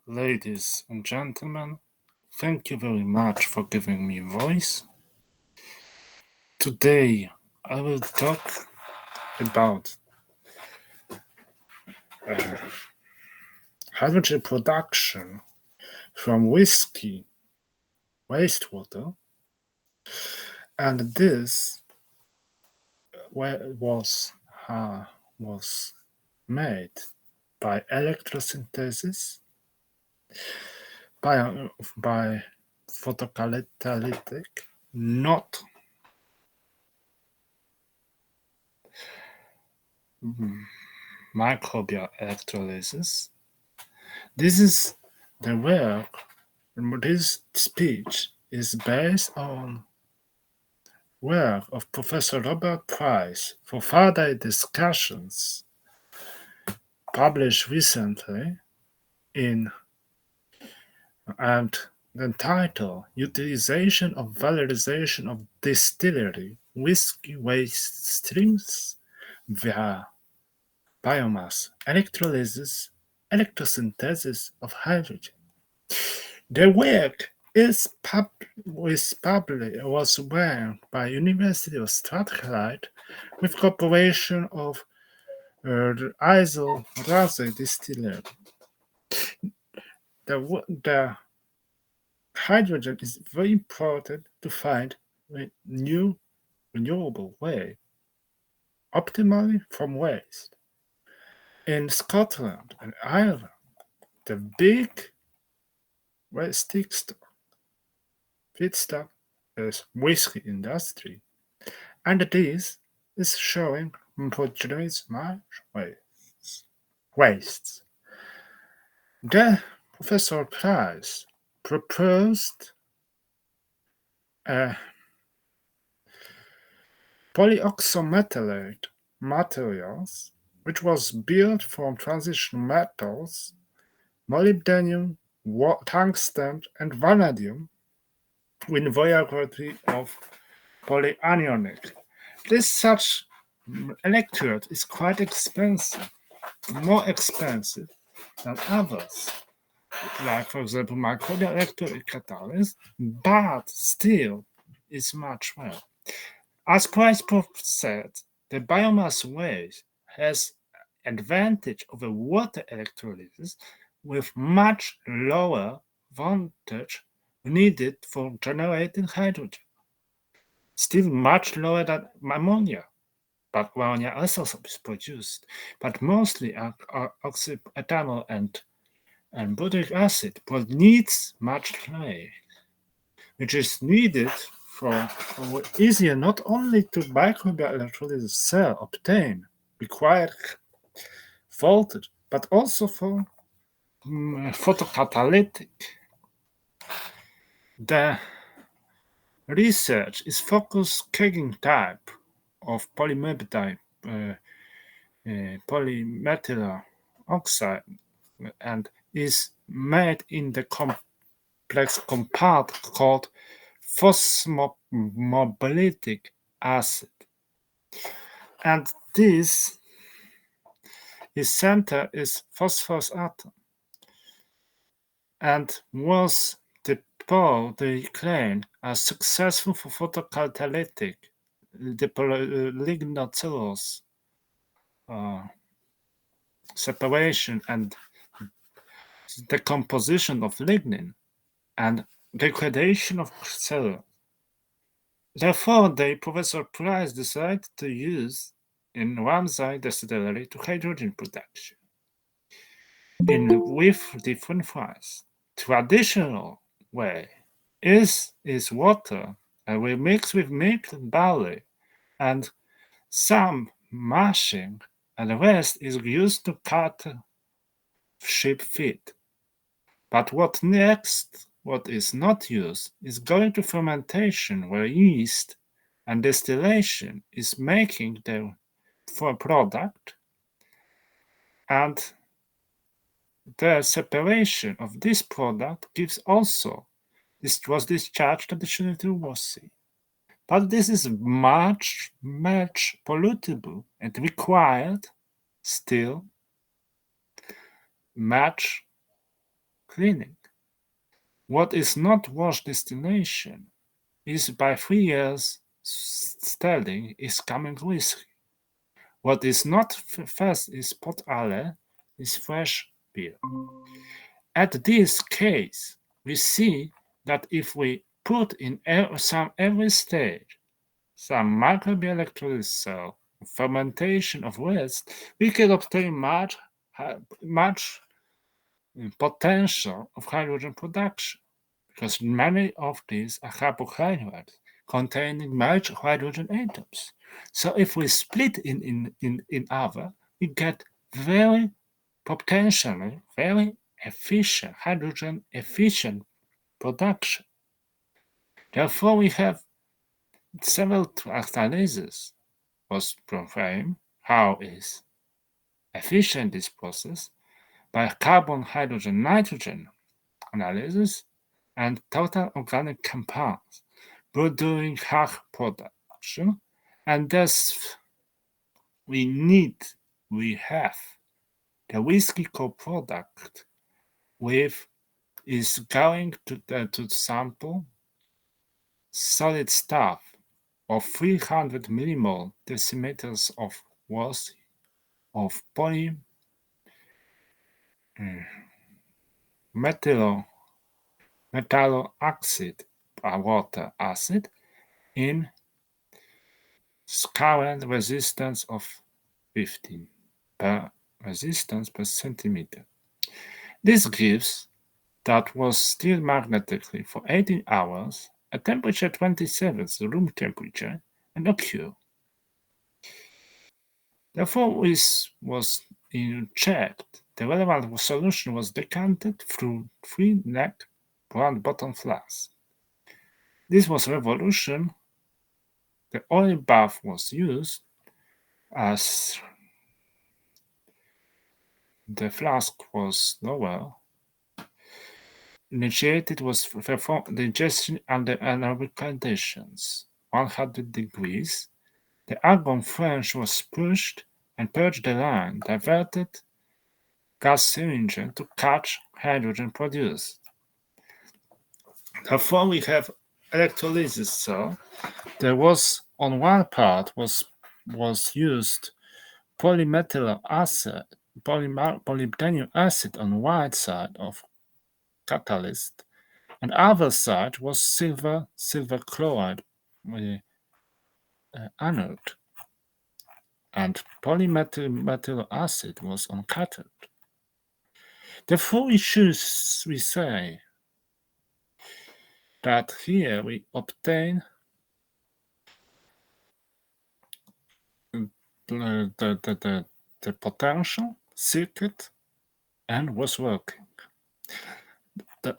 Ladies and gentlemen, thank you very much for giving me voice. Today I will talk about hydrogen production from whiskey wastewater, and this was made by electrosynthesis, by photocatalytic, not microbial electrolysis. This is the work. This speech is based on work of Professor Robert Price for further discussions published recently in and the title Utilization of Valorization of Distillery Whiskey Waste Streams via Biomass Electrolysis Electrosynthesis of Hydrogen. The work was run by University of Strathclyde with cooperation of the Isle Distillery. The hydrogen is very important to find a new renewable way, optimally from waste. In Scotland and Ireland, the big waste feedstock is whiskey industry, and this is showing produce much wastes. The Professor Price proposed a polyoxometallate materials which was built from transition metals, molybdenum, tungsten, and vanadium with variety of polyanionic. This such electrode is quite expensive, more expensive than others, like for example microbial electrode catalyst, but still is much well. As Price said, the biomass waste has advantage over water electrolysis with much lower voltage needed for generating hydrogen. Still much lower than ammonia, but ammonia also is produced, but mostly ethanol and butyric acid, but needs much clay, which is needed for easier not only to microbial electrolysis cell obtain required voltage, but also for photocatalytic. The research is focused kegging type of polymethyl oxide and is made in the complex compound called phosphomylitic acid. And this center is phosphorus atom and was declared as successful for photocatalytic lignocellulose separation and decomposition of lignin and degradation of cellulose. Therefore, Professor Price decided to use in Ramsay distillery to hydrogen production with different ways. Traditional way is water and we mix with milk and barley and some mashing, and the rest is used to cut sheep feet. But what is not used is going to fermentation where yeast and distillation is making the product, and the separation of this product gives also was discharged traditionally to water. But this is much pollutable and required still much cleaning. What is not wash distillation is by 3 years studying is coming risky. What is not fast is pot ale is fresh beer. At this case, we see that if we put in every stage some microbial electrolysis or fermentation of waste, we can obtain much potential of hydrogen production, because many of these are carbohydrates containing much hydrogen atoms. So if we split in other, we get very potentially very efficient hydrogen efficient production. Therefore, we have several analyses was framed how is efficient this process by carbon, hydrogen, nitrogen analysis and total organic compounds producing high production, and thus we have the whiskey co-product with is going to sample solid stuff of 300 millimole decimeters of worth of metalloxide water acid in current resistance of 15 per resistance per centimeter. This gives that was still magnetically for 18 hours at temperature 27, the room temperature, and occur. Therefore, this was checked. The relevant solution was decanted through 3-neck round bottom flask. This was revolution. The oil bath was used as the flask was lower. Initiated was performed the ingestion under anaerobic conditions, 100 degrees. The argon flange was pushed and purged the line, diverted gas cylinder to catch hydrogen produced. Therefore, we have electrolysis. So there was on one part was used polymethyl acid, polybdenum acid on one side of catalyst, and other side was silver chloride anode, and polymethyl acid was on cathode. Therefore, we say that here we obtain the potential circuit and was working. The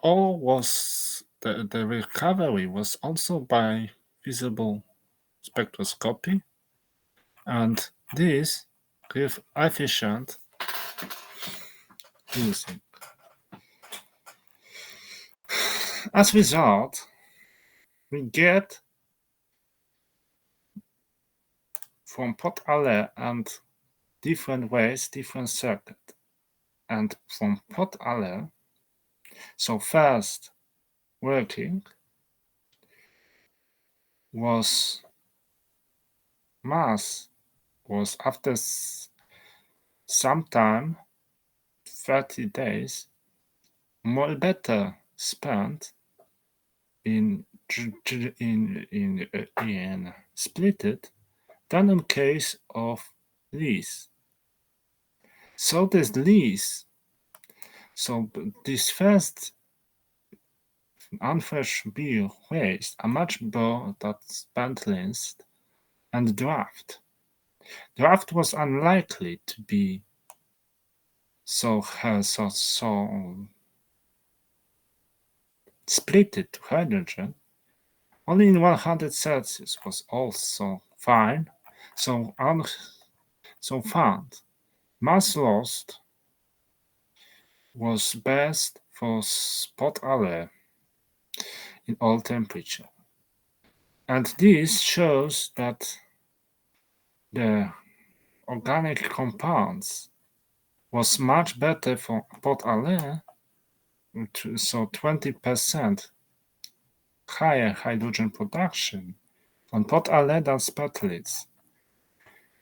recovery was also by visible spectroscopy, and this give efficient using. As a result, we get from pot ale and different ways, different circuit. And from pot ale, so first working was mass was after some time, 30 days, more better spent in splitted than in case of lease. So this lease, so this first unfresh beer waste are much more than spent list and draft. Draft was unlikely to be so splitted to hydrogen. Only in 100 Celsius was also fine. So found mass lost was best for pot ale in all temperature. And this shows that the organic compounds was much better for pot ale so 20% higher hydrogen production on pot alle than spatulates,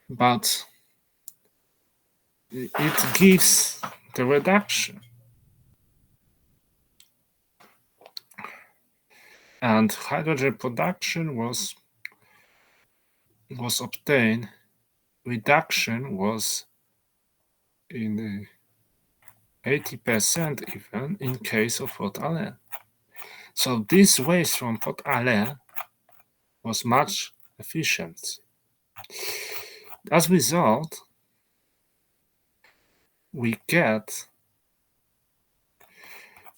but it gives the reduction. And hydrogen production was obtained, reduction was in 80% even in case of pot alle. So this waste from pot alle was much efficient. As a result, we get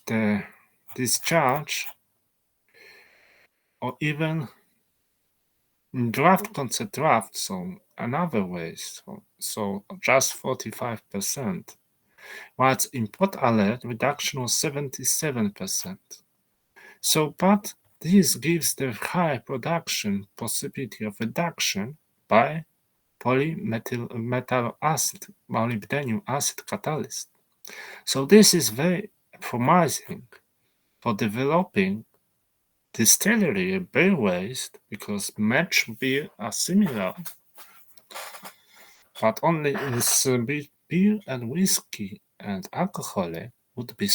the discharge or even draft concept draft, so another waste, so just 45%. While in pot alle reduction was 77%. So, but this gives the high production possibility of reduction by polymethyl acid, molybdenum acid catalyst. So this is very promising for developing distillery beer waste, because much beer are similar, but only is beer and whiskey and alcohol would be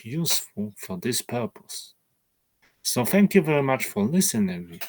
useful for this purpose. So thank you very much for listening.